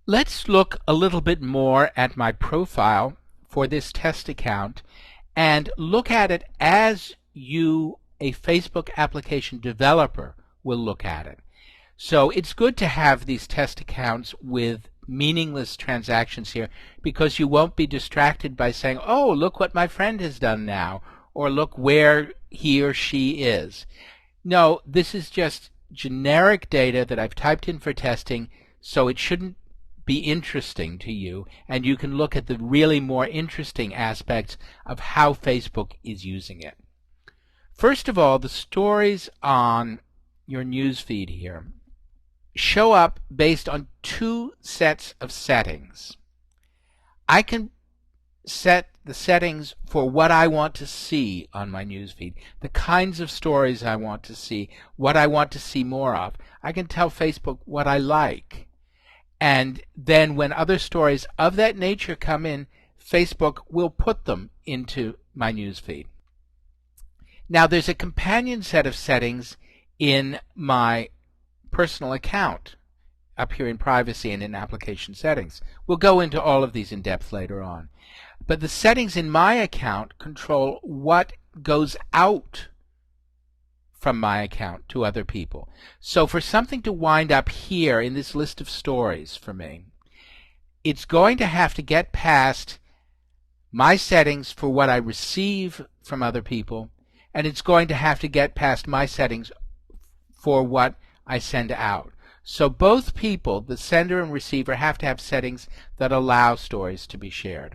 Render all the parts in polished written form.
Let's look a little bit more at my profile for this test account and look at it as you, a Facebook application developer, will look at it. So it's good to have these test accounts with meaningless transactions here because you won't be distracted by saying, oh, look what my friend has done now, or look where he or she is. No, this is just generic data that I've typed in for testing, so it shouldn't be interesting to you, and you can look at the really more interesting aspects of how Facebook is using it. First of all, the stories on your news feed here show up based on two sets of settings. I can set the settings for what I want to see on my newsfeed, the kinds of stories I want to see, what I want to see more of. I can tell Facebook what I like. And then when other stories of that nature come in, Facebook will put them into my newsfeed. Now there's a companion set of settings in my personal account up here in privacy and in application settings. We'll go into all of these in depth later on. But the settings in my account control what goes out from my account to other people. So for something to wind up here in this list of stories for me, it's going to have to get past my settings for what I receive from other people, and it's going to have to get past my settings for what I send out. So both people, the sender and receiver, have to have settings that allow stories to be shared.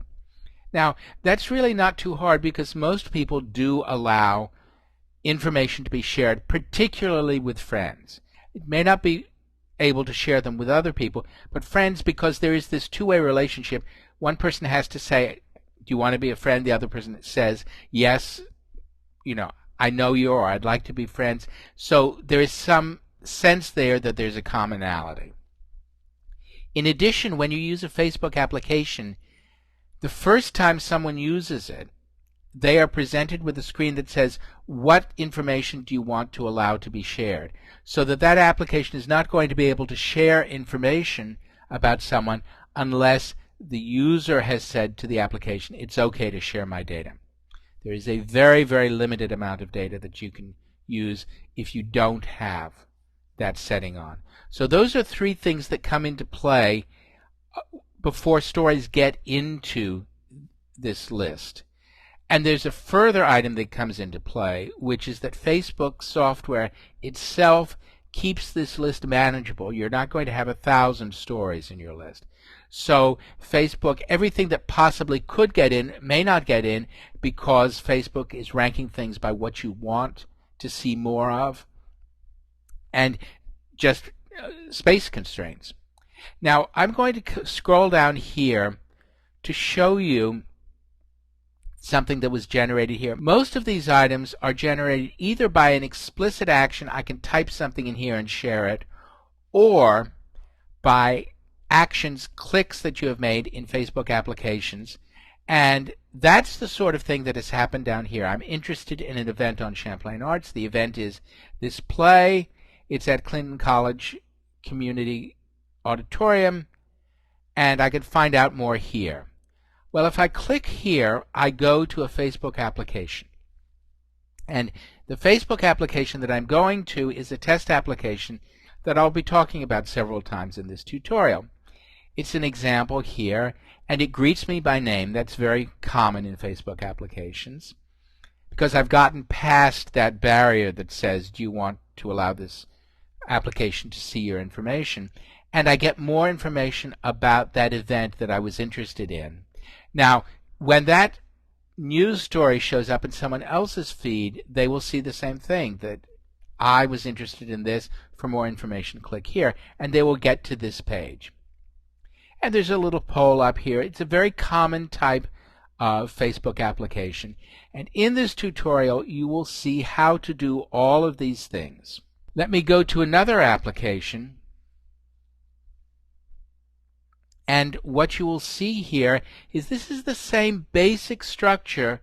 Now, that's really not too hard because most people do allow information to be shared, particularly with friends. It may not be able to share them with other people, but friends, because there is this two-way relationship, one person has to say, do you want to be a friend? The other person says, yes, I know you, or I'd like to be friends. So there is some sense there that there's a commonality. In addition, when you use a Facebook application, the first time someone uses it, they are presented with a screen that says, what information do you want to allow to be shared? So that application is not going to be able to share information about someone unless the user has said to the application, it's okay to share my data. There is a very, very limited amount of data that you can use if you don't have that setting on. So those are three things that come into play before stories get into this list. And there's a further item that comes into play, which is that Facebook software itself keeps this list manageable. You're not going to have 1,000 stories in your list. So Facebook, everything that possibly could get in may not get in because Facebook is ranking things by what you want to see more of and just space constraints. Now, I'm going to scroll down here to show you something that was generated here. Most of these items are generated either by an explicit action, I can type something in here and share it, or by actions, clicks that you have made in Facebook applications. And that's the sort of thing that has happened down here. I'm interested in an event on Champlain Arts. The event is this play. It's at Clinton College Community Auditorium, and I can find out more here. Well, if I click here, I go to a Facebook application. And the Facebook application that I'm going to is a test application that I'll be talking about several times in this tutorial. It's an example here, and it greets me by name. That's very common in Facebook applications because I've gotten past that barrier that says, do you want to allow this application to see your information? And I get more information about that event that I was interested in. Now, when that news story shows up in someone else's feed, they will see the same thing, that I was interested in this. For more information, click here, and they will get to this page. And there's a little poll up here. It's a very common type of Facebook application. And in this tutorial, you will see how to do all of these things. Let me go to another application. And what you will see here is this is the same basic structure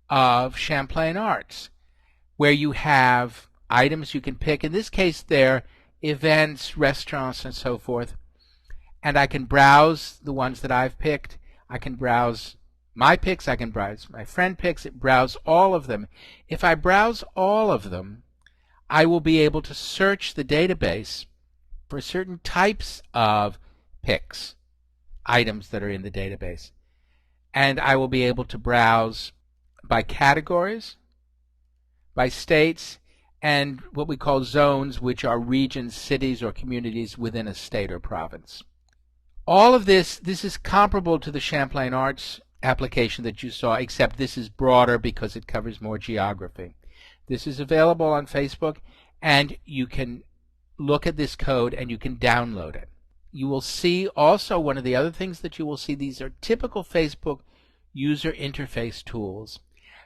of Champlain Arts, where you have items you can pick. In this case, they're events, restaurants, and so forth. and I can browse the ones that I've picked. I can browse my picks, I can browse my friend picks, browse all of them. If I browse all of them, I will be able to search the database for certain types of picks, items that are in the database. And I will be able to browse by categories, by states, and what we call zones, which are regions, cities, or communities within a state or province. All of this is comparable to the Champlain Arts application that you saw, except this is broader because it covers more geography. This is available on Facebook, and you can look at this code and you can download it. You will see also one of the other things that you will see, these are typical Facebook user interface tools.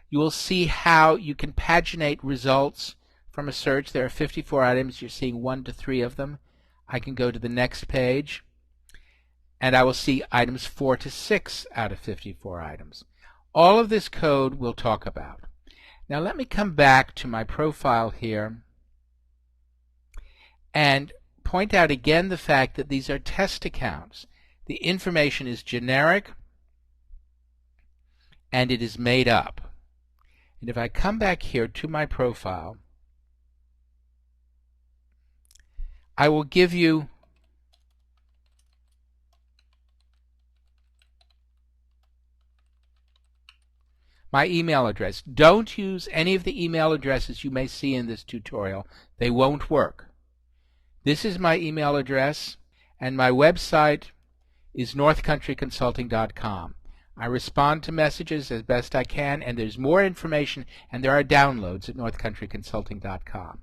You will see how you can paginate results from a search. There are 54 items. You're seeing 1 to 3 of them. I can go to the next page, and I will see items 4 to 6 out of 54 items. All of this code we'll talk about. Now let me come back to my profile here and point out again the fact that these are test accounts. The information is generic and it is made up. And if I come back here to my profile, I will give you my email address. Don't use any of the email addresses you may see in this tutorial. They won't work. This is my email address, and my website is northcountryconsulting.com. I respond to messages as best I can, and there's more information, and there are downloads at northcountryconsulting.com.